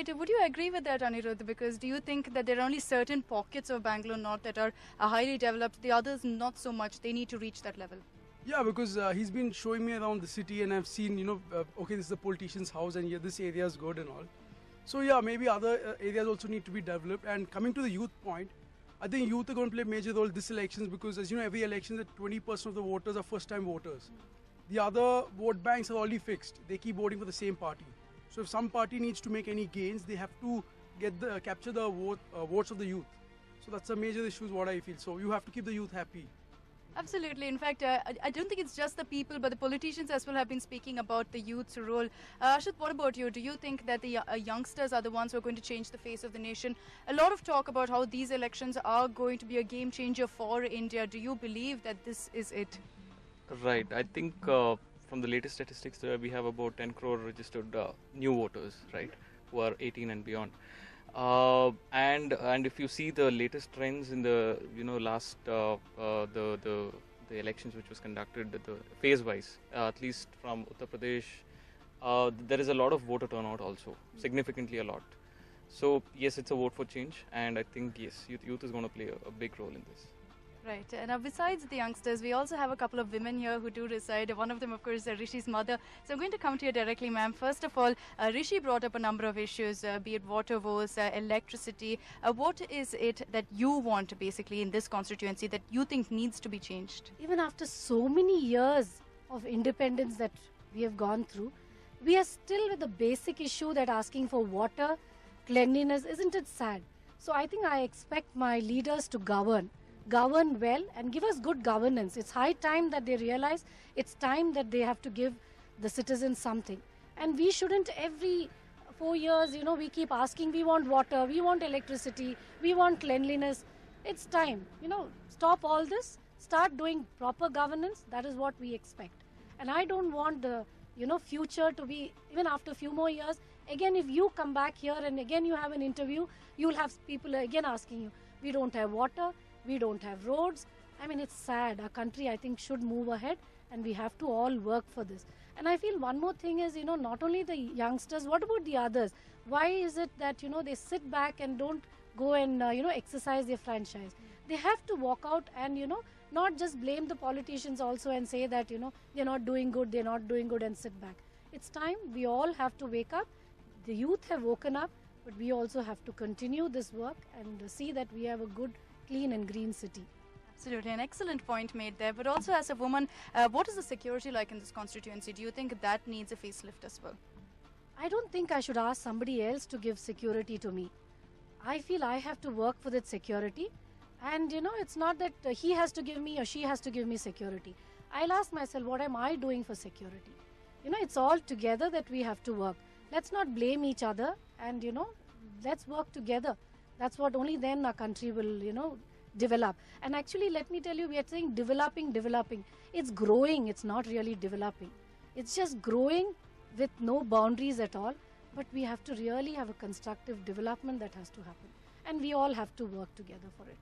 Would you agree with that, Anirudh? Because do you think that there are only certain pockets of Bangalore North that are highly developed, the others not so much? They need to reach that level. Yeah, because he's been showing me around the city and I've seen, okay, this is the politician's house and yeah, this area is good and all. So yeah, maybe other areas also need to be developed. And coming to the youth point, I think youth are going to play a major role this elections because as you know, every election that 20% of the voters are first-time voters. The other vote banks are already fixed. They keep voting for the same party. So if some party needs to make any gains, they have to capture the votes of the youth. So that's a major issue is what I feel. So you have to keep the youth happy. Absolutely. In fact, I don't think it's just the people, but the politicians as well have been speaking about the youth's role. Ashit, what about you? Do you think that the youngsters are the ones who are going to change the face of the nation? A lot of talk about how these elections are going to be a game changer for India. Do you believe that this is it? Right. I think from the latest statistics, we have about 10 crore registered new voters, right, who are 18 and beyond. And if you see the latest trends in the last the elections which was conducted the phase wise, at least from Uttar Pradesh, there is a lot of voter turnout also, significantly a lot. So yes, it's a vote for change, and I think yes, youth is going to play a big role in this. Right. Now, besides the youngsters, we also have a couple of women here who do reside. One of them, of course, is Rishi's mother. So I'm going to come to you directly, ma'am. First of all, Rishi brought up a number of issues, be it water woes, electricity. What is it that you want, basically, in this constituency that you think needs to be changed? Even after so many years of independence that we have gone through, we are still with the basic issue that asking for water, cleanliness. Isn't it sad? So I think I expect my leaders to govern well and give us good governance. It's high time that they realize it's time that they have to give the citizens something. And we shouldn't every 4 years, we keep asking, we want water, we want electricity, we want cleanliness. It's time, stop all this, start doing proper governance. That is what we expect. And I don't want the, future to be, even after a few more years, again, if you come back here and again you have an interview, you'll have people again asking you, we don't have water, we don't have roads. I mean, it's sad. Our country, I think, should move ahead and we have to all work for this. And I feel one more thing is, not only the youngsters, what about the others? Why is it that, they sit back and don't go and, exercise their franchise? They have to walk out and, not just blame the politicians also and say that, they're not doing good and sit back. It's time we all have to wake up. The youth have woken up, but we also have to continue this work and see that we have a good, clean and green city. Absolutely, an excellent point made there. But also as a woman, what is the security like in this constituency? Do you think that needs a facelift as well? I don't think I should ask somebody else to give security to me. I feel I have to work for that security. And it's not that he has to give me or she has to give me security. I'll ask myself, what am I doing for security? It's all together that we have to work. Let's not blame each other and, let's work together. That's what only then our country will, develop. And actually, let me tell you, we are saying developing. It's growing. It's not really developing. It's just growing with no boundaries at all. But we have to really have a constructive development that has to happen. And we all have to work together for it.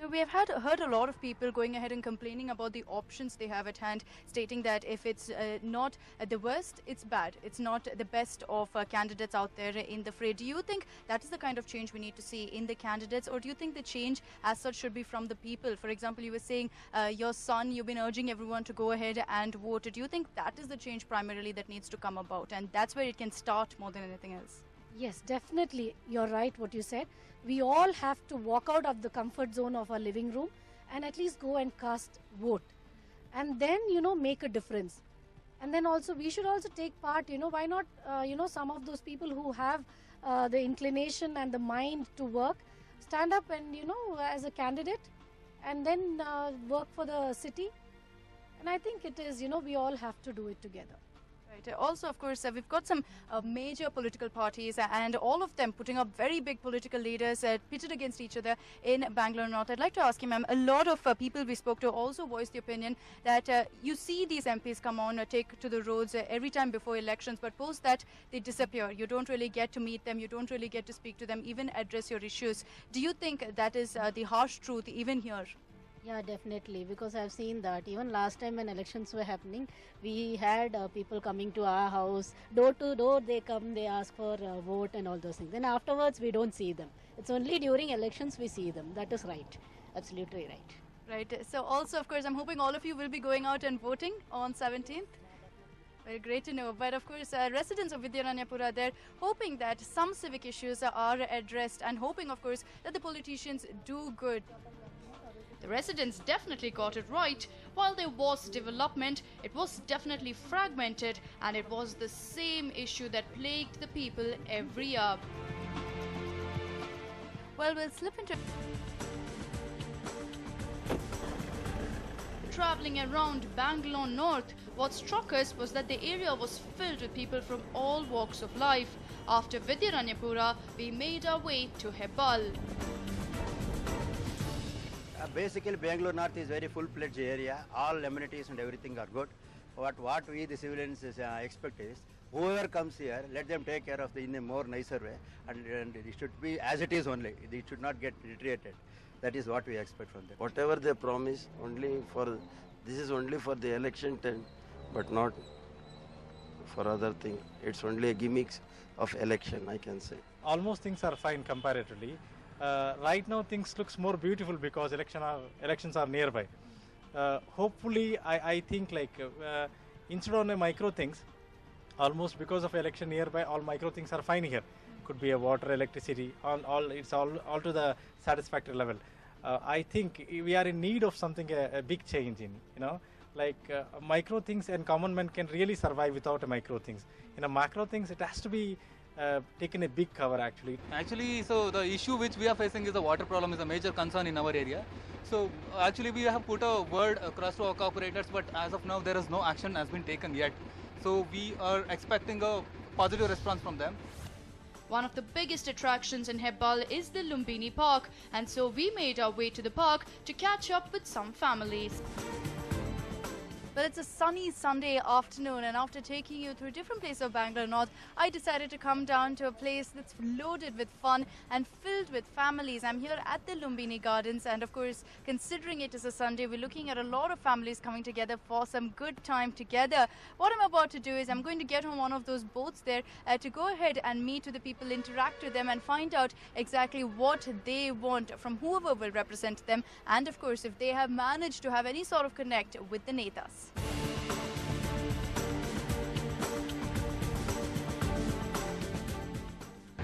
Now, we have heard a lot of people going ahead and complaining about the options they have at hand, stating that if it's not the worst, it's bad. It's not the best of candidates out there in the fray. Do you think that is the kind of change we need to see in the candidates, or do you think the change as such should be from the people? For example, you were saying your son, you've been urging everyone to go ahead and vote. Do you think that is the change primarily that needs to come about, and that's where it can start more than anything else? Yes, definitely. You're right what you said. We all have to walk out of the comfort zone of our living room and at least go and cast vote. And then, make a difference. And then also, we should also take part, why not, some of those people who have the inclination and the mind to work, stand up and, as a candidate and then work for the city. And I think it is, we all have to do it together. Right. Also, of course, we've got some major political parties and all of them putting up very big political leaders pitted against each other in Bangalore North. I'd like to ask you, ma'am, a lot of people we spoke to also voiced the opinion that you see these MPs come on, take to the roads every time before elections, but post that they disappear. You don't really get to meet them. You don't really get to speak to them, even address your issues. Do you think that is the harsh truth even here? Yeah, definitely. Because I've seen that even last time when elections were happening, we had people coming to our house, door to door. They come, they ask for vote and all those things. Then afterwards, we don't see them. It's only during elections we see them. That is right. Absolutely right. Right. So also, of course, I'm hoping all of you will be going out and voting on 17th. Very great to know. But of course, residents of Vidyaranyapura, they're hoping that some civic issues are addressed and hoping, of course, that the politicians do good. The residents definitely got it right. While there was development, it was definitely fragmented, and it was the same issue that plagued the people every year. Well, we'll slip into traveling around Bangalore North. What struck us was that the area was filled with people from all walks of life. After Vidyaranyapura, we made our way to Hebbal. Basically, Bangalore North is very full-fledged area. All amenities and everything are good. What we, the civilians, expect is whoever comes here, let them take care of the in a more nicer way, and it should be as it is only. It should not get deteriorated. That is what we expect from them. Whatever they promise, this is only for the election time, but not for other thing. It's only a gimmicks of election, I can say. Almost things are fine comparatively. Right now things looks more beautiful because elections are nearby. Hopefully, I think instead of the micro things, almost because of election nearby, all micro things are fine here. Could be a water, electricity, it's all to the satisfactory level. I think we are in need of something a big change in, micro things and common man can really survive without a micro things. In a macro things, it has to be taken a big cover actually. So the issue which we are facing is the water problem is a major concern in our area. So actually we have put a word across to our corporators, but as of now there is no action has been taken yet. So we are expecting a positive response from them. One of the biggest attractions in Hebbal is the Lumbini Park, and so we made our way to the park to catch up with some families. Well, it's a sunny Sunday afternoon, and after taking you through different places of Bangalore North, I decided to come down to a place that's loaded with fun and filled with families. I'm here at the Lumbini Gardens, and of course, considering it is a Sunday, we're looking at a lot of families coming together for some good time together. What I'm about to do is I'm going to get on one of those boats there to go ahead and meet with the people, interact with them, and find out exactly what they want from whoever will represent them, and of course, if they have managed to have any sort of connect with the Netas.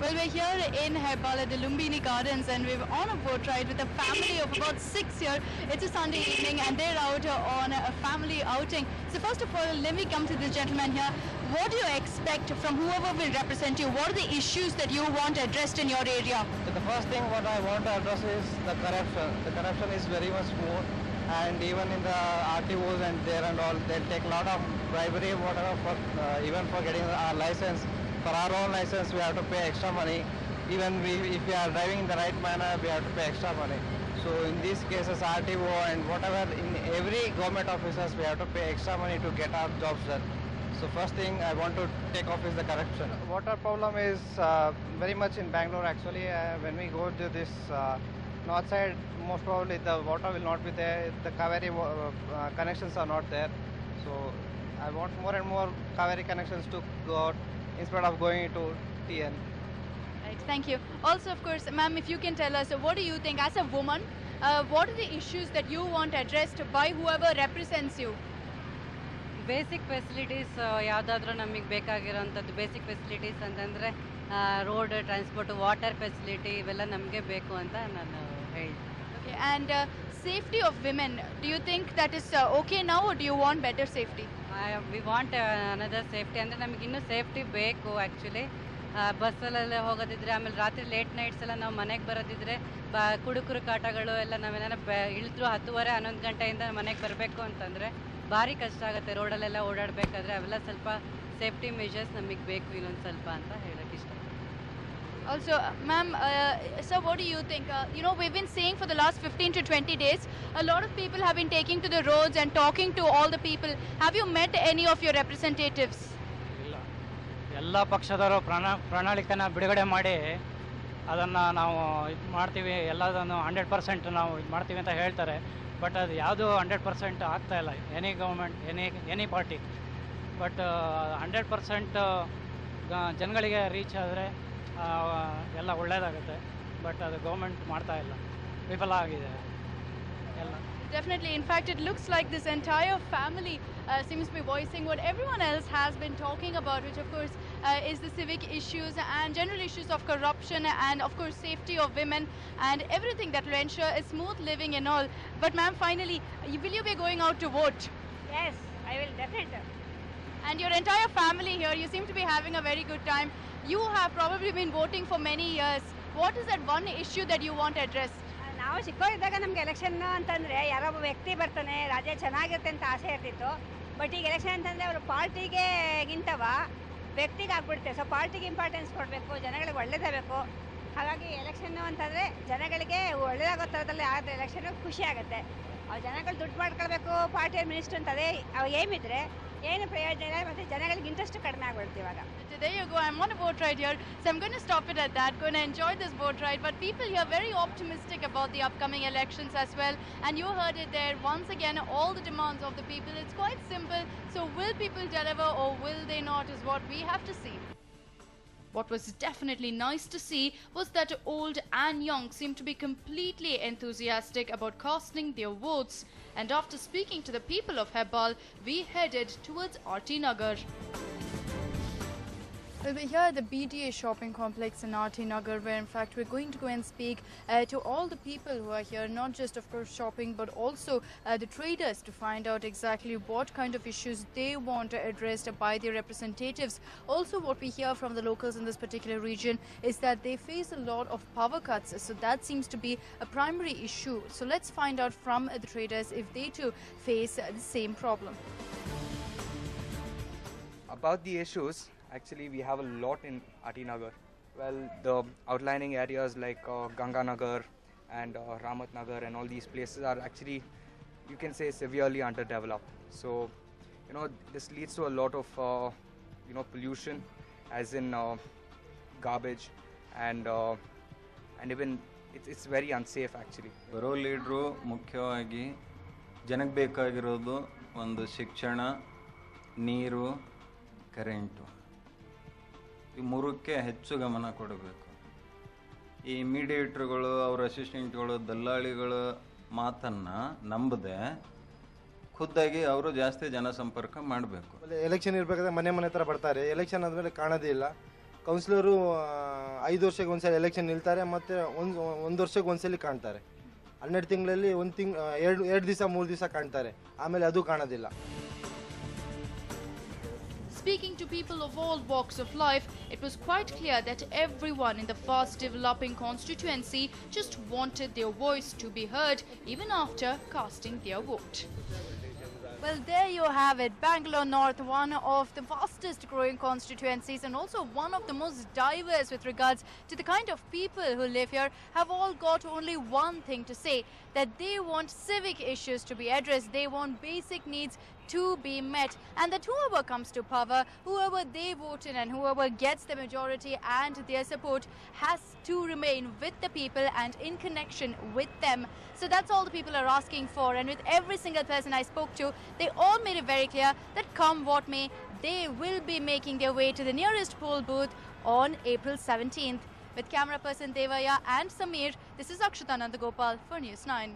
Well, we're here in Hebbal at the Lumbini Gardens, and we're on a boat ride with a family of about 6 here. It's a Sunday evening and they're out on a family outing. So first of all, let me come to this gentleman here. What do you expect from whoever will represent you? What are the issues that you want addressed in your area? So the first thing what I want to address is the corruption. The corruption is very much more, and even in the RTOs and there and all, they'll take a lot of bribery, whatever, for even for getting our license. For our own license, we have to pay extra money. Even if we are driving in the right manner, we have to pay extra money. So in these cases, RTO and whatever, in every government offices, we have to pay extra money to get our jobs done. So first thing I want to take off is the corruption. Water problem is very much in Bangalore actually. When we go to this north side, most probably the water will not be there. The Kaveri connections are not there. So I want more and more Kaveri connections to go out instead of going to TN. Right, thank you. Also, of course, ma'am, if you can tell us, what do you think as a woman, what are the issues that you want addressed by whoever represents you? Basic facilities ಯಾವುದಾದ್ರೂ ನಮಗೆ ಬೇಕಾಗಿರೋಂಥದ್ದು basic facilities ಅಂತಂದರೆ road transport water facility ಇವೆಲ್ಲ ನಮಗೆ ಬೇಕು ಅಂತ ನಾನು ಹೇಳ್ತೀನಿ. Okay, and safety of women, do you think that is okay now, or do you want better safety? We want another safety ಅಂದರೆ ನಮಗೆ ಇನ್ನೂ ಸೇಫ್ಟಿ ಬೇಕು ಆ್ಯಕ್ಚುಲಿ. ಬಸ್ಸಲ್ಲೆಲ್ಲ ಹೋಗೋದಿದ್ರೆ, ಆಮೇಲೆ ರಾತ್ರಿ ಲೇಟ್ ನೈಟ್ಸ್ ಎಲ್ಲ ನಾವು ಮನೆಗೆ ಬರೋದಿದ್ರೆ ಕುಡುಕರು ಕಾಟಗಳು ಎಲ್ಲ ನಾವೇನಾರ ಇಳಿದ್ರು 10:30 11 ಗಂಟೆಯಿಂದ ಮನೆಗೆ ಬರಬೇಕು ಅಂತಂದರೆ ಭಾರಿ ಕಷ್ಟ ಆಗುತ್ತೆ. ರೋಡಲ್ಲೆಲ್ಲ ಓಡಾಡಬೇಕಾದ್ರೆ ಅವೆಲ್ಲ ಸ್ವಲ್ಪ ಸೇಫ್ಟಿ ಮೆಷರ್ಸ್ ನಮಗೆ ಬೇಕು ಇನ್ನೊಂದು ಸ್ವಲ್ಪ ಅಂತ ಹೇಳೋಕ್ಕೆ ಇಷ್ಟ. Also, ma'am, sir, what do you think? We've been saying for the last 15 to 20 days, a lot of people have been taking to the roads and talking to all the people. Have you met any of your representatives? ಇಲ್ಲ, ಎಲ್ಲ ಪಕ್ಷದವರು ಪ್ರಣಾಳಿಕೆನ ಬಿಡುಗಡೆ ಮಾಡಿ ಅದನ್ನು ನಾವು ಇದು ಮಾಡ್ತೀವಿ, ಎಲ್ಲದನ್ನು 100% ನಾವು ಇದು ಮಾಡ್ತೀವಿ ಅಂತ ಹೇಳ್ತಾರೆ. ಬಟ್ ಅದು ಯಾವುದೂ 100% ಆಗ್ತಾಯಿಲ್ಲ, any government, any party. But 100% ಜನಗಳಿಗೆ ರೀಚ್ ಆದರೆ ಎಲ್ಲ ಒಳ್ಳೆಯದಾಗುತ್ತೆ. ಬಟ್ ಅದು ಗೌರ್ಮೆಂಟ್ ಮಾಡ್ತಾ ಇಲ್ಲ, ವಿಫಲ ಆಗಿದೆ ಎಲ್ಲ. Definitely. In fact, it looks like this entire family seems to be voicing what everyone else has been talking about, which of course is the civic issues and general issues of corruption and of course safety of women and everything that will ensure a smooth living and all. But ma'am, finally, will you be going out to vote? Yes, I will definitely. And your entire family here, you seem to be having a very good time. You have probably been voting for many years. What is that one issue that you want addressed? ನಾವು ಚಿಕ್ಕವರಿದ್ದಾಗ ನಮ್ಗೆ election ಅಂತಂದರೆ ಯಾರೋ ಒಬ್ಬ ವ್ಯಕ್ತಿ ಬರ್ತಾನೆ, ರಾಜ್ಯ ಚೆನ್ನಾಗಿರುತ್ತೆ ಅಂತ ಆಸೆ ಇರ್ತಿತ್ತು. ಬಟ್ ಈಗ ಎಲೆಕ್ಷನ್ ಅಂತಂದರೆ ಅವರು ಪಾರ್ಟಿಗೆಗಿಂತವ ವ್ಯಕ್ತಿಗೆ ಆಗ್ಬಿಡುತ್ತೆ. ಸೊ ಪಾರ್ಟಿಗೆ ಇಂಪಾರ್ಟೆನ್ಸ್ ಕೊಡಬೇಕು, ಜನಗಳಿಗೆ ಒಳ್ಳೇದಾಗಬೇಕು. ಹಾಗಾಗಿ ಎಲೆಕ್ಷನ್ನು ಅಂತಂದರೆ ಜನಗಳಿಗೆ ಒಳ್ಳೇದಾಗೋ ಥರದಲ್ಲಿ ಆದರೆ ಎಲೆಕ್ಷನ್ ಖುಷಿ ಆಗುತ್ತೆ. ಅವ್ರು ಜನಗಳು ದುಡ್ಡು ಮಾಡ್ಕೊಳ್ಬೇಕು, ಪಾರ್ಟಿಯವ್ರ ಮಿನಿಸ್ಟ್ರು ಅಂತ ಅದೇ ಏಮಿದ್ರೆ ಏನು ಪ್ರಯೋಜನ ಇಲ್ಲ, ಮತ್ತು ಜನಗಳಿಗೆ ಇಂಟ್ರೆಸ್ಟ್ ಕಡಿಮೆ ಆಗ್ಬಿಡುತ್ತೆ ಇವಾಗ. There you go. I'm on a boat ride here, so I'm going to stop it at that. Going to enjoy this boat ride. But people here are very optimistic about the upcoming elections as well. And you heard it there. Once again, all the demands of the people. It's quite simple. So will people deliver or will they not is what we have to see. What was definitely nice to see was that old and young seemed to be completely enthusiastic about casting their votes. And after speaking to the people of Hebbal, we headed towards RT Nagar. Well, we're here at the BDA shopping complex in RT Nagar, where in fact we're going to go and speak to all the people who are here, not just of course shopping, but also the traders, to find out exactly what kind of issues they want addressed by their representatives. Also, what we hear from the locals in this particular region is that they face a lot of power cuts, so that seems to be a primary issue. So let's find out from the traders if they too face the same problem. About the issues, actually we have a lot in RT Nagar. Well, the outlining areas like Ganga Nagar and Ramat Nagar and all these places are actually, you can say, severely underdeveloped. So, you know, this leads to a lot of, pollution, as in garbage, and even it's very unsafe actually. ಬರೋ ಲೀಡ್ರು ಮುಖ್ಯವಾಗಿ ಜನಕ್ಕೆ ಬೇಕಾಗಿರೋದು ಒಂದು ಶಿಕ್ಷಣ, ನೀರು, current, ಈ ಮೂರಕ್ಕೆ ಹೆಚ್ಚು ಗಮನ ಕೊಡಬೇಕು. ಈ ಮೀಡಿಯೇಟ್ರುಗಳು, ಅವರ ಅಸಿಸ್ಟೆಂಟ್ಗಳು, ದಲ್ಲಾಳಿಗಳ ಮಾತನ್ನು ನಂಬದೆ ಖುದ್ದಾಗಿ ಅವರು ಜಾಸ್ತಿ ಜನಸಂಪರ್ಕ ಮಾಡಬೇಕು. ಎಲೆಕ್ಷನ್ ಇರಬೇಕಾದ್ರೆ ಮನೆ ಮನೆ ಹತ್ರ ಬರ್ತಾರೆ, ಎಲೆಕ್ಷನ್ ಆದಮೇಲೆ ಕಾಣೋದೇ ಇಲ್ಲ. ಕೌನ್ಸಿಲರು 5 ವರ್ಷಕ್ಕೆ ಒಂದ್ಸಲ ಎಲೆಕ್ಷನ್ ನಿಲ್ತಾರೆ, ಮತ್ತು ಒಂದು ವರ್ಷಕ್ಕೆ ಒಂದ್ಸಲಿ ಕಾಣ್ತಾರೆ. 12 ತಿಂಗಳಲ್ಲಿ 2 ದಿವಸ 3 ದಿವಸ ಕಾಣ್ತಾರೆ, ಆಮೇಲೆ ಅದು ಕಾಣೋದಿಲ್ಲ. Speaking to people of all walks of life, it was quite clear that everyone in the fast developing constituency just wanted their voice to be heard even after casting their vote. Well, there you have it. Bangalore North, one of the fastest growing constituencies and also one of the most diverse with regards to the kind of people who live here, have all got only one thing to say, that they want civic issues to be addressed. They want basic needs to be met, and that whoever comes to power, whoever they vote in and whoever gets the majority and their support has to remain with the people and in connection with them. So that's all the people are asking for, and with every single person I spoke to, they all made it very clear that come what may, they will be making their way to the nearest poll booth on April 17th. With camera person Devaya and Samir, this is Akshita Nandagopal for News 9.